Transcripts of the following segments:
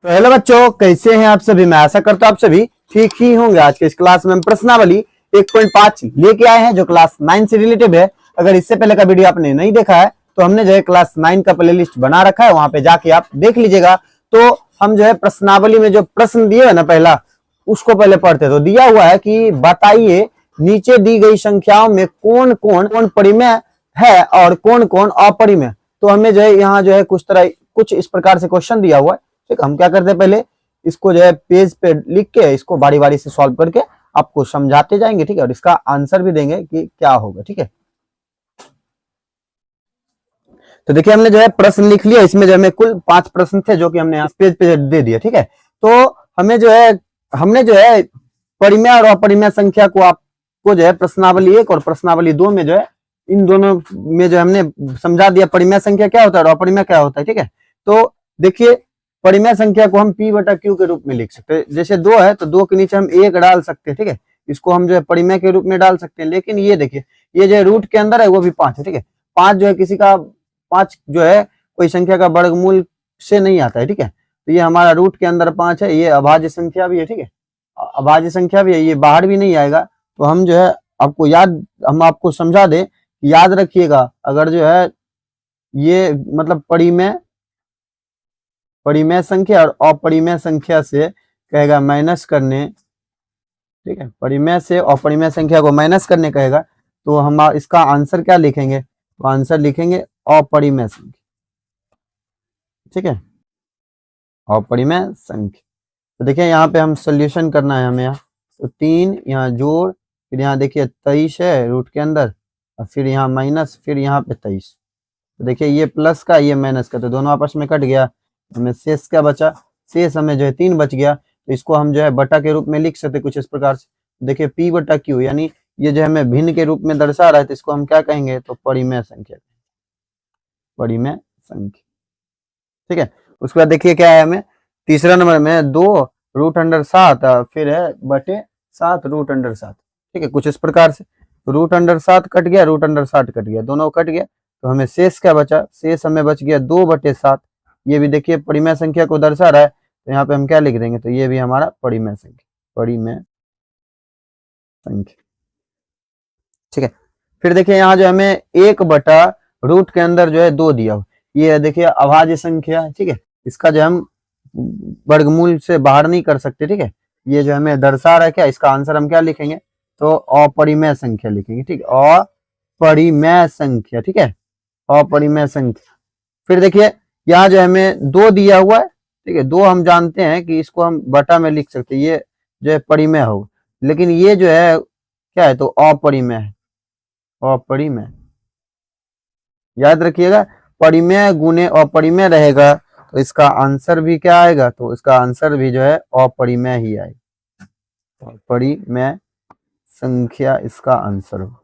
तो हेलो बच्चों, कैसे हैं आप सभी। मैं आशा करता हूं आप सभी ठीक ही होंगे। आज के इस क्लास में हम प्रश्नावली 1.5 लेके आए हैं जो क्लास 9 से रिलेटेड है। अगर इससे पहले का वीडियो आपने नहीं देखा है तो हमने जो है क्लास 9 का प्लेलिस्ट बना रखा है, वहां पे जाके आप देख लीजिएगा। तो हम जो है प्रश्नावली में जो प्रश्न दिए है ना, पहला उसको पहले पढ़ते। तो दिया हुआ है कि बताइए नीचे दी गई संख्याओं में कौन कौन परिमेय है और कौन कौन अपरिमेय। तो हमें जो है यहाँ जो है कुछ इस प्रकार से क्वेश्चन दिया हुआ है। ठीक, हम क्या करते हैं, पहले इसको जो है पेज पे लिख के इसको बारी बारी से सॉल्व करके आपको समझाते जाएंगे। ठीक है, और इसका आंसर भी देंगे कि क्या होगा। ठीक है, तो देखिए हमने जो है प्रश्न लिख लिया। इसमें जो हमें कुल 5 प्रश्न थे जो कि हमने पेज पे दे दिए। ठीक है, तो हमें जो है हमने जो है परिमेय और अपरिमेय संख्या को आपको जो है प्रश्नावली 1 और प्रश्नावली 2 में जो है इन दोनों में जो हमने समझा दिया परिमेय संख्या क्या होता है और अपरिमेय क्या होता है। ठीक है, तो देखिए परिमेय संख्या को हम p/q के रूप में लिख सकते हैं। जैसे 2 है तो 2 के नीचे हम 1 डाल सकते हैं। ठीक है, इसको हम जो है परिमेय के रूप में डाल सकते हैं। लेकिन ये देखिए ये जो रूट के अंदर है वो भी 5 है। ठीक है, 5 जो है किसी का 5 जो है कोई संख्या का वर्गमूल से नहीं आता है। ठीक है, तो ये हमारा रूट के अंदर 5 है। ये अभाज्य संख्या भी है। ठीक है, अभाज्य संख्या भी है, ये बाहर भी नहीं आएगा। तो हम जो है हम आपको समझा दे, याद रखिएगा अगर जो है ये मतलब परिमेय संख्या और अपरिमेय संख्या से कहेगा माइनस करने। ठीक है, परिमेय से अपरिमेय संख्या को माइनस करने कहेगा तो हम इसका आंसर क्या लिखेंगे, तो आंसर लिखेंगे अपरिमेय संख्या। ठीक है, अपरिमेय संख्या। तो देखिए यहाँ पे हम सोल्यूशन करना है हमें। यहाँ तो 3 यहाँ जोड़, फिर यहाँ देखिए 23 है रूट के अंदर, और फिर यहाँ माइनस, फिर यहाँ पे 23। तो देखिए ये प्लस का ये माइनस का, तो दोनों आपस में कट गया। हमें शेष क्या बचा, शेष हमें जो है 3 बच गया। तो इसको हम जो है बटा के रूप में लिख सकते कुछ इस प्रकार से। देखिए p/q यानी ये जो हमें भिन्न के रूप में दर्शा रहा है, तो इसको हम क्या कहेंगे, तो परिमेय संख्या, परिमेय संख्या। ठीक है, उसके बाद देखिए क्या है हमें तीसरा नंबर में 2√7 फिर है बटे 7√7। ठीक है, कुछ इस प्रकार से √7 कट गया, √7 कट गया, दोनों कट गया। तो हमें शेष क्या बचा, शेष हमें बच गया 2/7। ये भी देखिए परिमेय संख्या को दर्शा रहा है, तो यहाँ पे हम क्या लिख देंगे, तो ये भी हमारा परिमेय संख्या, परिमेय संख्या। ठीक है, फिर देखिए यहाँ जो हमें 1 रूट के अंदर जो है 2 दिया हो, ये देखिए अभाज्य संख्या है। ठीक है, इसका जो हम वर्गमूल से बाहर नहीं कर सकते। ठीक है, ये जो हमें दर्शा रहा है क्या, इसका आंसर हम क्या लिखेंगे, तो अपरिमेय संख्या लिखेंगे। ठीक है, अपरिमेय संख्या। ठीक है, अपरिमेय संख्या। फिर देखिए यहाँ जो हमें 2 दिया हुआ है। ठीक है, 2 हम जानते हैं कि इसको हम बटा में लिख सकते हैं, ये जो है परिमेय होगा। लेकिन ये जो है क्या है, तो अपरिमेय है, अपरिमेय। याद रखिएगा परिमेय गुने अपरिमेय रहेगा तो इसका आंसर भी क्या आएगा, तो इसका आंसर भी जो है अपरिमेय ही आएगा, अपरिमेय संख्या इसका आंसर हो।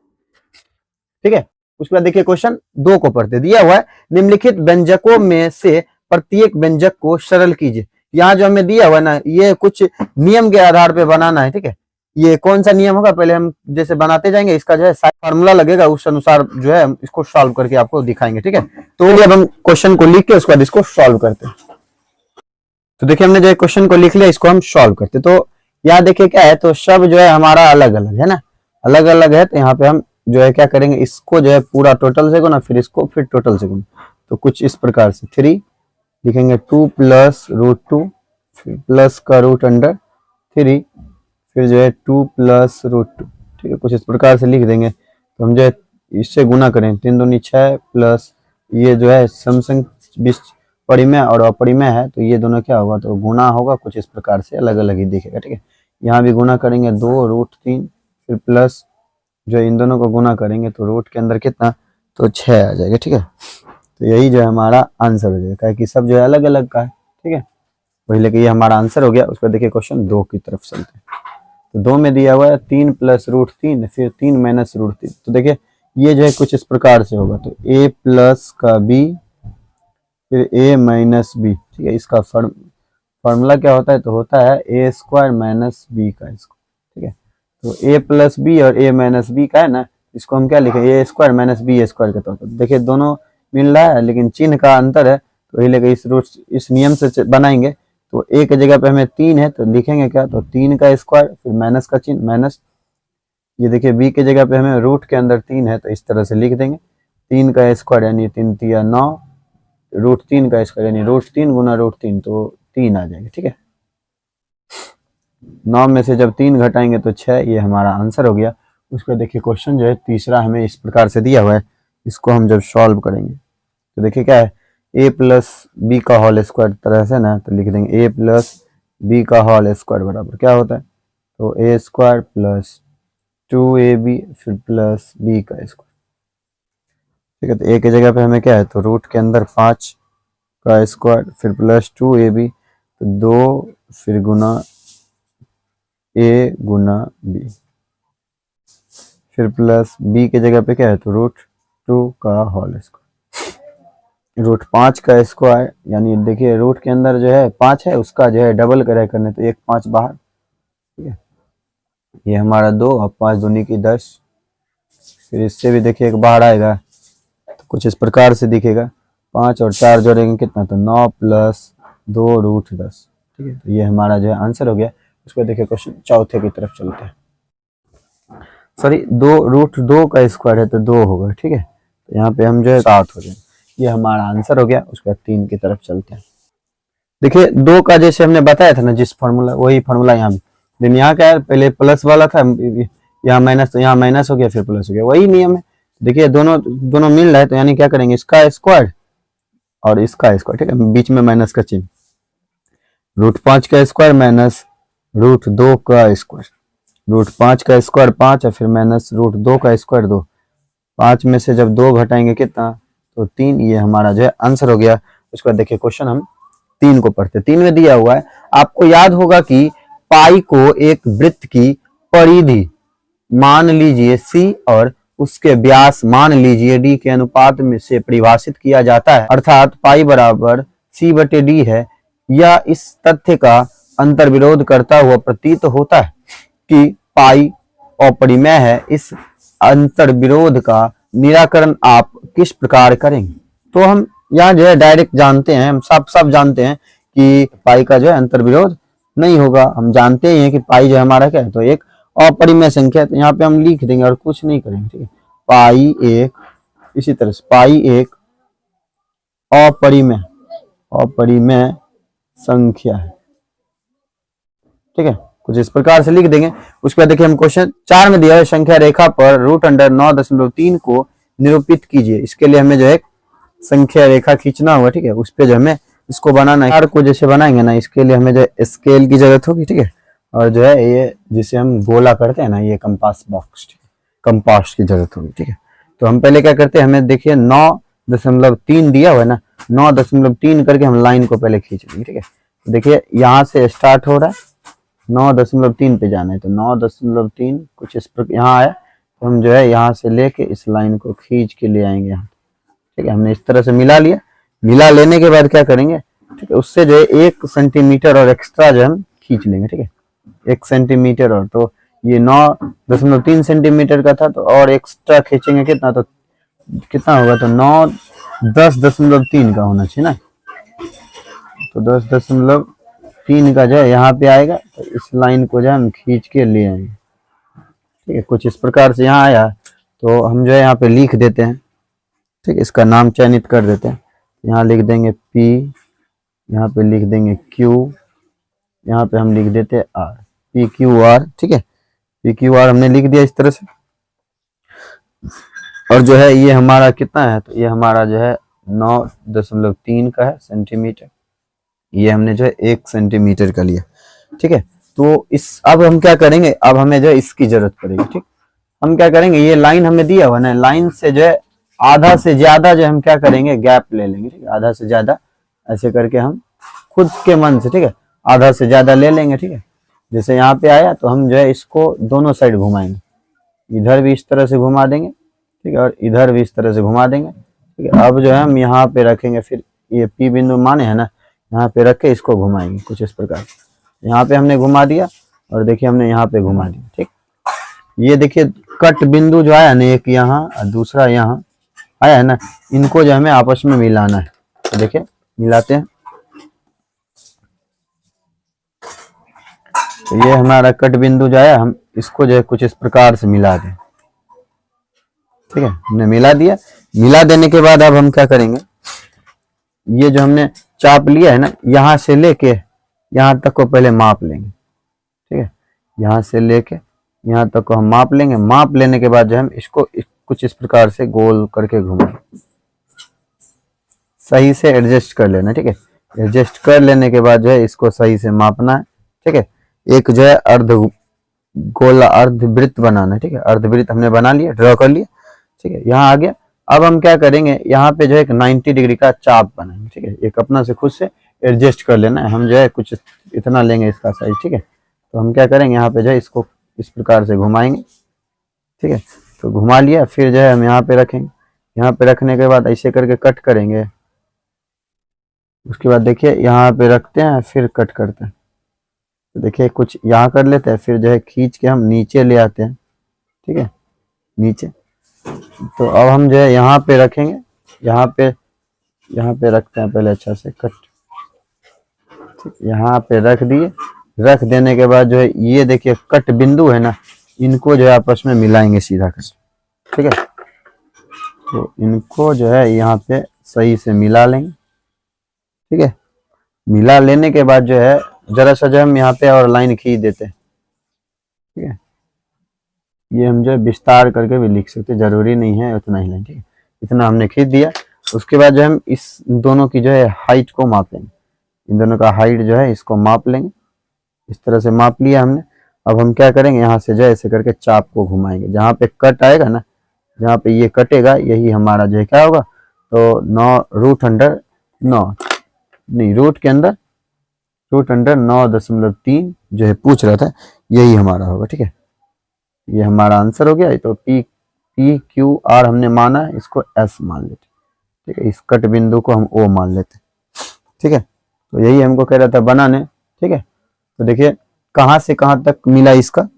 ठीक है, उसके बाद देखिए क्वेश्चन 2 को पढ़ते। दिया हुआ है निम्नलिखित व्यंजकों में से प्रत्येक व्यंजक को सरल कीजिए। यहाँ जो हमें दिया हुआ है ना, ये कुछ नियम के आधार पे बनाना है। ठीक है, ये कौन सा नियम होगा पहले हम जैसे बनाते जाएंगे, इसका जो है फार्मूला लगेगा, उस अनुसार जो है इसको सॉल्व करके आपको दिखाएंगे। ठीक है, तो अब हम क्वेश्चन को लिख के उसके बाद इसको सॉल्व करते हैं। तो देखिए हमने जो क्वेश्चन को लिख लिया, इसको हम सॉल्व करते। तो यहाँ देखिए क्या है, तो सब जो है हमारा अलग अलग है ना, अलग अलग है। तो यहाँ पे हम जो है क्या करेंगे, इसको जो है पूरा टोटल से गुना, फिर इसको फिर टोटल से गुना। तो कुछ इस प्रकार से 3 लिखेंगे, 2 + √2 फिर प्लस का √3 फिर जो है 2 + √2। ठीक है, कुछ इस प्रकार से लिख देंगे। तो हम जो है इससे गुना करें, 3 दूनी 6 प्लस ये जो है समसंग परिमेय और अपरिमेय है, तो ये दोनों क्या होगा, तो गुना होगा। कुछ इस प्रकार से अलग अलग ही दिखेगा। ठीक है, यहाँ भी गुना करेंगे 2√3 फिर प्लस जो इन दोनों को गुना करेंगे तो रूट के अंदर कितना, तो 6 आ जाएगा। ठीक है, तो यही जो है हमारा आंसर हो जाएगा, कि सब जो है अलग अलग का है। ठीक है, वही लेके ये हमारा आंसर हो गया। उस पर देखिए क्वेश्चन 2 की तरफ चलते हैं। तो 2 में दिया हुआ है 3 + √3 फिर 3 - √3। तो देखिए ये जो है कुछ इस प्रकार से होगा, तो a + का b फिर a - b। ठीक है, इसका फॉर्मूला क्या होता है, तो होता है a² - b का इसको। ठीक है, तो a + b और a - b का है ना, इसको हम क्या लिखें, a² - b² के तौर पर। देखिए दोनों मिल रहा है लेकिन चिन्ह का अंतर है, तो वही लेके इस नियम से बनाएंगे। तो ए की जगह पे हमें 3 है तो लिखेंगे क्या, तो 3 का स्क्वायर फिर माइनस का चिन्ह माइनस। ये देखिए बी की जगह पे हमें रूट के अंदर 3 है तो इस तरह से लिख देंगे 3 का स्क्वायर यानी 3 तिया 9, रूट 3 का स्क्वायर यानी रूट 3 गुना रूट 3 तो 3 आ जाएगा। ठीक है, 9 में से जब 3 घटाएंगे तो 6, ये हमारा आंसर हो गया। उसको देखिए क्वेश्चन जो है तीसरा हमें इस प्रकार से दिया हुआ है, इसको हम जब सॉल्व करेंगे तो देखिए क्या है, a प्लस बी का होल स्क्वायर तरह से ना, तो लिख देंगे a प्लस बी का होल स्क्वायर बराबर क्या होता है, तो a स्क्वायर प्लस 2ab फिर प्लस b का स्क्वायर। ठीक है, तो a की जगह पे हमें क्या है, तो रूट के अंदर 5 का स्क्वायर फिर प्लस 2ab तो 2 फिर गुना a गुना b फिर प्लस b की जगह पे क्या है, तो रूट 2 का होल स्क्वायर, रूट 5 का स्क्वायर यानी देखिए रूट के अंदर जो है 5 है उसका जो है डबल करे करने तो 1 5 बाहर। ठीक है, ये हमारा 2 और 5 दूनी की 10, फिर इससे भी देखिए एक बाहर आएगा तो कुछ इस प्रकार से दिखेगा, 5 और 4 जोड़ेंगे कितना, तो 9 प्लस 2 रूट 10। ठीक है, तो ये हमारा जो है आंसर हो गया। उसको देखिए क्वेश्चन चौथे की तरफ चलते हैं, सॉरी 2 रूट 2 का स्क्वायर है तो 2 होगा। ठीक है, तो यहाँ पे हम जो है 7 हो जाएंगे, ये हमारा आंसर हो गया। उसके बाद 3 की तरफ चलते हैं। देखिए 2 का जैसे हमने बताया था ना जिस फॉर्मूला, वही फॉर्मूला यहाँ भी, लेकिन यहाँ क्या है, पहले प्लस वाला था, यहाँ माइनस, तो यहाँ माइनस हो गया फिर प्लस हो गया, वही नियम है। देखिए दोनों दोनों मिल रहा है तो यानी क्या करेंगे, इसका स्क्वायर और इसका स्क्वायर। ठीक है, बीच में माइनस का चिन्ह, रूट 5 का स्क्वायर माइनस रूट 2 का स्क्वायर, रूट 5 का स्क्वायर 5 है फिर माइनस रूट 2 का स्क्वायर 2, 5 में से जब 2 घटाएंगे कितना, तो 3, ये हमारा जो है आंसर हो गया। उसके बाद देखिए क्वेश्चन हम 3 को पढ़ते हैं। 3 में दिया हुआ है, आपको याद होगा कि पाई को एक वृत्त की परिधि मान लीजिए c और उसके व्यास मान लीजिए d के अनुपात में से परिभाषित किया जाता है, अर्थात पाई बराबर c बटे d है। यह इस तथ्य का अंतर्विरोध करता हुआ प्रतीत होता है कि पाई अपरिमेय है। इस अंतर्विरोध का निराकरण आप किस प्रकार करेंगे, तो हम यहाँ जो है डायरेक्ट जानते हैं, हम सब जानते हैं कि पाई का जो है अंतर्विरोध नहीं होगा। हम जानते ही हैं कि पाई जो हमारा क्या है, तो एक अपरिमेय संख्या है, तो यहाँ पे हम लिख देंगे और कुछ नहीं करेंगे। ठीक है, पाई एक, इसी तरह से पाई एक अपरिमेय अपरिमेय संख्या है। ठीक है, कुछ इस प्रकार से लिख देंगे। उसके बाद देखिए हम क्वेश्चन 4 में दिया है, संख्या रेखा पर रूट अंडर 9.3 को निरूपित कीजिए। इसके लिए हमें जो है संख्या रेखा खींचना होगा। ठीक है, उस पे जो हमें इसको बनाना है, को जैसे बनाएंगे ना, इसके लिए हमें जो है स्केल की जरूरत होगी। ठीक है, और जो है ये जिसे हम गोला करते हैं ना, ये कंपास बॉक्स, कंपास की जरूरत होगी। ठीक है, तो हम पहले क्या करते हैं, हमें देखिए 9.3 दिया हुआ है ना, 9.3 करके हम लाइन को पहले खींच लेंगे। ठीक है, तो देखिए यहाँ से स्टार्ट हो रहा है, 9.3 पे जाना है, तो 9.3 कुछ इस पर यहाँ आया, तो हम जो है यहाँ से लेके इस लाइन को खींच के ले आएंगे यहाँ। ठीक है, हमने इस तरह से मिला लिया। मिला लेने के बाद क्या करेंगे, ठीक है, उससे जो है 1 सेंटीमीटर और एक्स्ट्रा जो हम खींच लेंगे। ठीक है, 1 सेंटीमीटर और, तो ये 9.3 सेंटीमीटर का था, तो और एक्स्ट्रा खींचेंगे कितना, तो कितना होगा, तो 10.3 का होना चाहिए ना, तो 10.3 का जो है यहाँ पे आएगा, तो इस लाइन को जो है हम खींच के ले आएंगे। ठीक है, कुछ इस प्रकार से यहाँ आया, तो हम जो है यहाँ पे लिख देते हैं। ठीक है, इसका नाम चयनित कर देते हैं, यहाँ लिख देंगे P, यहाँ पे लिख देंगे Q, यहाँ पे हम लिख देते हैं R, PQR। ठीक है, PQR हमने लिख दिया इस तरह से। और जो है ये हमारा कितना है, तो ये हमारा जो है 9.3 का है सेंटीमीटर, ये हमने जो है 1 सेंटीमीटर का लिया। ठीक है, तो इस अब हम क्या करेंगे, अब हमें जो है इसकी जरूरत पड़ेगी। ठीक, हम क्या करेंगे, ये लाइन हमें दिया हुआ ना, लाइन से जो है आधा से ज्यादा जो हम क्या करेंगे, गैप ले लेंगे। ठीक है, आधा से ज्यादा ऐसे करके हम खुद के मन से, ठीक है, आधा से ज्यादा ले लेंगे। ठीक है, जैसे यहाँ पे आया तो हम जो है इसको दोनों साइड घुमाएंगे, इधर भी इस तरह से घुमा देंगे। ठीक है, और इधर भी इस तरह से घुमा देंगे। ठीक है, अब जो है हम यहाँ पे रखेंगे, फिर ये P बिंदु माने है ना, यहाँ पे रख के इसको घुमाएंगे कुछ इस प्रकार। यहाँ पे हमने घुमा दिया और देखिए हमने यहाँ पे घुमा दिया। ठीक, ये देखिए कट बिंदु जो आया ना, एक यहाँ और दूसरा यहाँ आया है ना, इनको जो हमें आपस में मिलाना है। तो देखिए मिलाते हैं, तो ये हमारा कट बिंदु जो है हम इसको जो है कुछ इस प्रकार से मिला दें। ठीक है, हमने मिला दिया। मिला देने के बाद अब हम क्या करेंगे, ये जो हमने चाप लिया है ना, यहां से लेके यहां तक को पहले माप लेंगे। ठीक है, यहां से लेके यहां तक को हम माप लेंगे। माप लेने के बाद जो हम इसको कुछ इस प्रकार से गोल करके घुमाएंगे, सही से एडजस्ट कर लेना। ठीक है, एडजस्ट कर लेने के बाद जो है इसको सही से मापना है। ठीक है, एक जो है अर्ध गोला अर्धवृत्त बनाना है। ठीक है, अर्धवृत्त हमने बना लिया, ड्रॉ कर लिया। ठीक है, यहाँ आ गया। अब हम क्या करेंगे, यहाँ पे जो है एक 90 डिग्री का चाप बनाएंगे। ठीक है, एक अपना से खुद से एडजस्ट कर लेना है। हम जो है कुछ इतना लेंगे इसका साइज। ठीक है, तो हम क्या करेंगे, यहाँ पे जो है इसको इस प्रकार से घुमाएंगे। ठीक है, तो घुमा लिया। फिर जो है हम यहाँ पे रखेंगे। यहाँ पे रखने के बाद ऐसे करके कट करेंगे। उसके बाद देखिए यहाँ पे रखते हैं, फिर कट करते हैं। तो देखिए कुछ यहाँ कर लेते हैं, फिर जो है खींच के हम नीचे ले आते हैं। ठीक है, नीचे। तो अब हम जो है यहाँ पे रखेंगे, यहाँ पे रखते हैं पहले अच्छा से कट। ठीक, यहाँ पे रख दिए। रख देने के बाद जो है ये देखिए कट बिंदु है ना, इनको जो है आपस में मिलाएंगे सीधा कर। ठीक है, तो इनको जो है यहाँ पे सही से मिला लेंगे। ठीक है, मिला लेने के बाद जो है जरा सा जो हम यहाँ पे और लाइन खींच देते हैं। ठीक है, ये हम जो है विस्तार करके भी लिख सकते, जरूरी नहीं है उतना ही लाइन। ठीक है, इतना हमने खींच दिया। उसके बाद जो हम इस दोनों की जो है हाइट को मापेंगे। इन दोनों का हाइट जो है इसको माप लेंगे। इस तरह से माप लिया हमने। अब हम क्या करेंगे, यहाँ से जो है ऐसे करके चाप को घुमाएंगे। जहाँ पे कट आएगा ना, जहाँ पे ये कटेगा, यही हमारा जो है क्या होगा, तो 9 रूट अंडर 9 नहीं, रूट के अंदर रूट अंडर 9.3 जो है पूछ रहा था, यही हमारा होगा। ठीक है, ये हमारा आंसर हो गया। तो PQR हमने माना है, इसको S मान लेते। ठीक है, इस कट बिंदु को हम O मान लेते। ठीक है, तो यही हमको कह रहा था बनाने। ठीक है, तो देखिए कहाँ से कहाँ तक मिला इसका। तो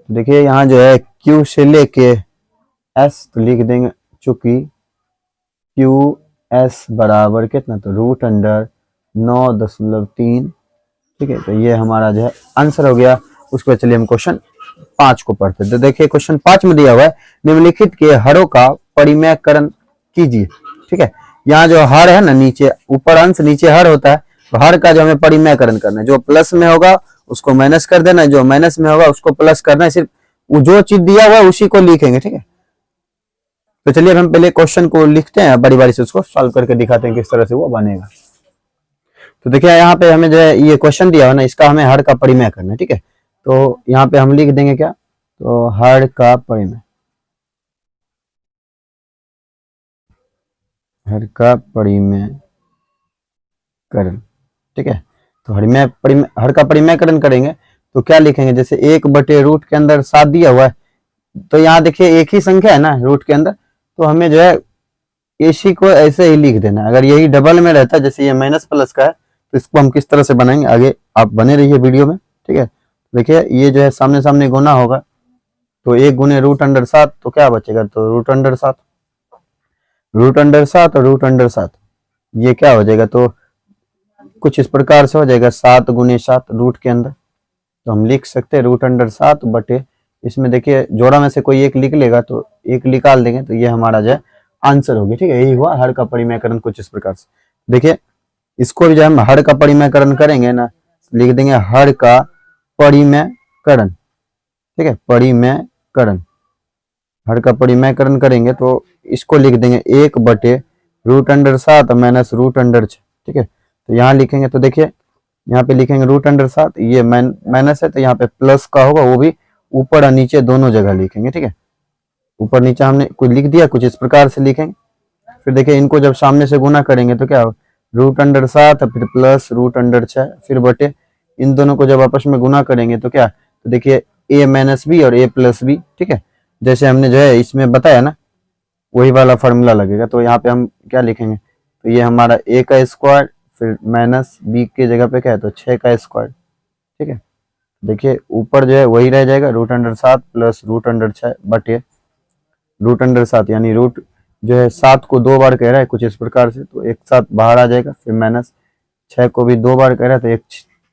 देखिए यहाँ जो है Q से लेके S, तो लिख देंगे चूंकि QS बराबर कितना, तो रूट अंडर 9.3। ठीक है, तो ये हमारा जो है आंसर हो गया। उसके बाद चलिए हम क्वेश्चन 5 को पढ़ते हैं। तो देखिए क्वेश्चन 5 में दिया हुआ है, निम्नलिखित के हरों का परिमेयकरण कीजिए। ठीक है, यहाँ जो हर है ना, नीचे ऊपर अंश नीचे हर होता है, तो हर का जो हमें परिमेयकरण करना है। जो प्लस में होगा उसको माइनस कर देना है, जो माइनस में होगा उसको प्लस करना है। सिर्फ जो चीज दिया हुआ है उसी को लिखेंगे। ठीक है, तो चलिए हम पहले क्वेश्चन को लिखते हैं, बारी बारी से उसको सॉल्व करके दिखाते हैं किस तरह से वो बनेगा। तो देखिए यहाँ पे हमें जो है ये क्वेश्चन दिया हुआ ना, इसका हमें हर का परिमेय करना है। ठीक है, तो यहाँ पे हम लिख देंगे क्या, तो हर का परिमेय, हर का परिमेयकरण। ठीक है, तो हर का परिमेयकरण करेंगे तो क्या लिखेंगे, जैसे 1/रूट के अंदर 7 दिया हुआ है, तो यहाँ देखिए एक ही संख्या है ना रूट के अंदर, तो हमें जो है इसी को ऐसे ही लिख देना। अगर यही डबल में रहता, जैसे ये माइनस प्लस का है, तो इसको हम किस तरह से बनाएंगे, आगे आप बने रहिए वीडियो में। ठीक है, देखिए ये जो है सामने सामने गुना होगा, तो 1 गुने रूट अंडर 7, तो क्या बचेगा, तो रूट अंडर 7 और रूट अंडर 7, ये क्या हो जाएगा, तो कुछ इस प्रकार से हो जाएगा 7 गुने 7 रूट के अंदर। तो हम लिख सकते हैं रूट अंडर 7 बटे, इसमें देखिए जोड़ा में से कोई एक लिख लेगा तो एक निकाल देंगे, तो ये हमारा जो है आंसर हो गया। ठीक है, यही हुआ हर का परिमेयकरण कुछ इस प्रकार से। देखिए इसको भी जब हम हर का परिमेयकरण करेंगे ना, लिख देंगे हर का परिमेयकरण। ठीक है, परिमेयकरण, हर का परिमेयकरण करेंगे तो इसको लिख देंगे 1/√7 माइनस रूट अंडर 6। ठीक है, तो यहाँ लिखेंगे, तो देखिए यहाँ पे लिखेंगे रूट अंडर 7, ये माइनस है तो यहाँ पे प्लस का होगा, वो भी ऊपर और नीचे दोनों जगह लिखेंगे। ठीक है, ऊपर नीचे हमने कुछ लिख दिया, कुछ इस प्रकार से लिखेंगे। फिर देखिए इनको जब सामने से गुना करेंगे तो क्या होगा, रूट अंडर 7 फिर प्लस रूट अंडर 6 फिर बटे, इन दोनों को जब आपस में गुना करेंगे तो क्या, तो देखिए a माइनस बी और a प्लस बी। ठीक है, जैसे हमने जो है इसमें बताया ना, वही वाला फॉर्मूला लगेगा। तो यहाँ पे हम क्या लिखेंगे, तो ये हमारा a का स्क्वायर फिर माइनस b की जगह पे क्या है, तो 6 का स्क्वायर। ठीक है, देखिए ऊपर जो है वही रह जाएगा, root under 7 plus root under 6 बटे रूट अंडर 7, यानी रूट जो है 7 को 2 बार कह रहा है कुछ इस प्रकार से, तो एक साथ बाहर आ जाएगा। फिर माइनस 6 को भी 2 बार कह रहा है, तो एक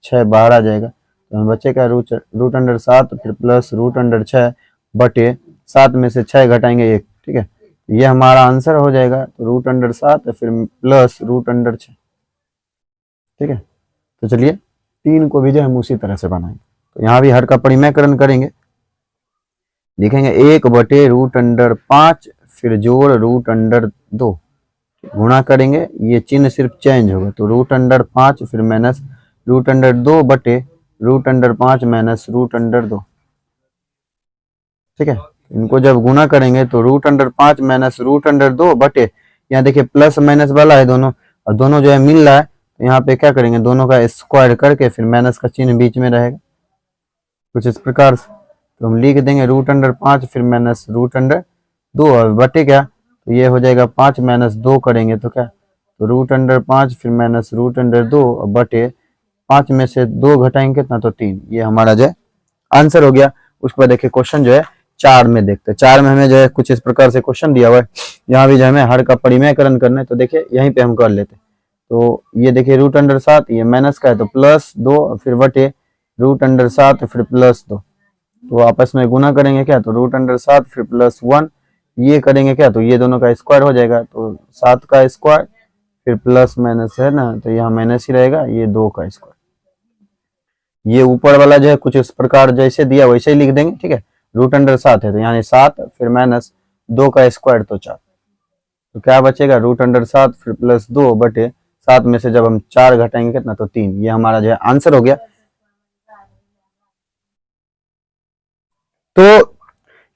6 बाहर आ जाएगा। तो हमें बचेगा रूट अंडर 7 फिर प्लस रूट अंडर 6 बटे 7 में से 6 घटाएंगे 1। ठीक है, ये हमारा आंसर हो जाएगा। तो रूट अंडर 7 फिर प्लस रूट अंडर 6। ठीक है, तो चलिए 3 को भी जो हम उसी तरह से बनाएंगे। तो यहाँ भी हर का परिमेयकरण करेंगे, लिखेंगे 1 बटे रूट अंडर 5 फिर जोड़ रूट अंडर 2, गुणा करेंगे, ये चिन्ह सिर्फ चेंज होगा। तो रूट अंडर 5 फिर माइनस रूट अंडर 2 बटे root under 5 minus root under 2। ठीक है, इनको जब गुणा करेंगे तो root under 5 minus root under 2 बटे, यहाँ देखिए प्लस माइनस वाला है दोनों, और दोनों जो है मिल रहा है, तो यहाँ पे क्या करेंगे, दोनों का स्क्वायर करके फिर माइनस का चिन्ह बीच में रहेगा कुछ इस प्रकार से। तो हम लिख देंगे रूट अंडर 5 फिर माइनस रूट अंडर 2 और बटे क्या, तो ये हो जाएगा 5 माइनस 2 करेंगे तो क्या, तो रूट अंडर 5 फिर माइनस रूट अंडर 2 और बटे 5 में से 2 घटाएंगे कितना, तो 3। ये हमारा जो है आंसर हो गया। उसके बाद देखिए क्वेश्चन जो है 4 में देखते हैं। 4 में हमें जो है कुछ इस प्रकार से क्वेश्चन दिया हुआ है, यहाँ भी जो हमें हर का परिमेयकरण करना है। तो देखिए यहीं पे हम कर लेते हैं। तो ये देखिए रूट अंडर 7 ये माइनस का है तो प्लस 2 फिर बटे रूट अंडर 7 फिर प्लस 2, तो आपस में गुना करेंगे क्या, तो रूट अंडर 7 फिर प्लस 1, ये करेंगे क्या, तो ये दोनों का स्क्वायर हो जाएगा। तो 7 का स्क्वायर फिर प्लस माइनस है ना, तो यहाँ माइनस ही रहेगा, ये 2 का स्क्वायर। ये ऊपर वाला जो है कुछ इस प्रकार जैसे दिया वैसे ही लिख देंगे। ठीक है, रूट अंडर 7 है तो यानी 7 फिर माइनस 2 का स्क्वायर तो 4, तो क्या बचेगा, रूट अंडर 7 फिर प्लस 2 बटे 7 में से जब हम 4 घटाएंगे कितना, तो 3। ये हमारा जो है आंसर हो गया। तो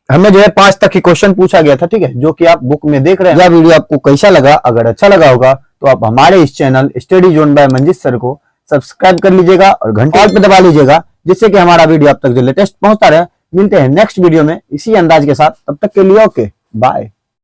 हमें जो है 5 तक की क्वेश्चन पूछा गया था। ठीक है, जो कि आप बुक में देख रहे हैं। यह वीडियो आपको कैसा लगा, अगर अच्छा लगा होगा तो आप हमारे इस channel study zone by Manjeet sir को सब्सक्राइब कर लीजिएगा और घंटे पे दबा लीजिएगा, जिससे कि हमारा वीडियो आप तक जो लेटेस्ट पहुंचता रहे। मिलते हैं नेक्स्ट वीडियो में इसी अंदाज के साथ, तब तक के लिए ओके बाय।